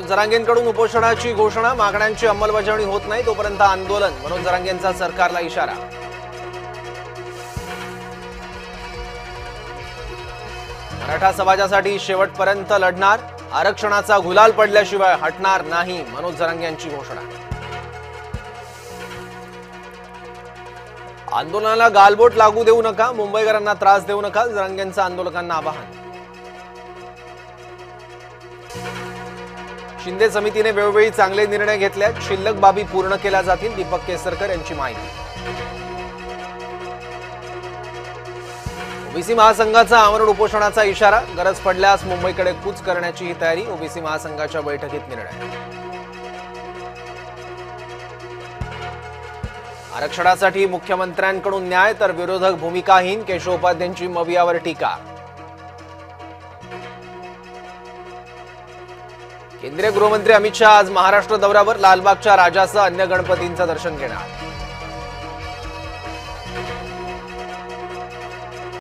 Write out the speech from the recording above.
मनोज जरांगेंकडून उपोषणाची घोषणा, मागण्यांची अंमलबजावणी होत नाही तोपर्यंत आंदोलन, मनोज जरांगेंचा सरकारला इशारा। मराठा समाजासाठी शेवटपर्यंत लढणार, आरक्षणाचा गुलाल पडल्याशिवाय हटणार नाही, मनोज जरांगे यांची घोषणा। आंदोलनाला गालबोट लागू देऊ नका, मुंबईकरांना त्रास देऊ नका, जरांगेंचं आंदोलकांना आवाहन। शिंदे समितीने वेळोवेळी चांगले निर्णय घेतले, शिल्लक बाबी पूर्ण केल्या जातील, दीपक केसरकर यांची माहिती। ओबीसी महासंघाचा आमरण उपोषणाचा इशारा, गरज पडल्यास मुंबईकडे कूच करण्याची ही तयारी, ओबीसी महासंघाच्या बैठकीत निर्णय। आरक्षणासाठी मुख्यमंत्र्यांकडून न्याय तर विरोधक भूमिकाहीन, केशव उपाध्यायांची मवियावर टीका। केंद्रीय गृहमंत्री अमित शहा आज महाराष्ट्र दौऱ्यावर, लालबागच्या राजासह अन्य गणपतींचं दर्शन घेणार।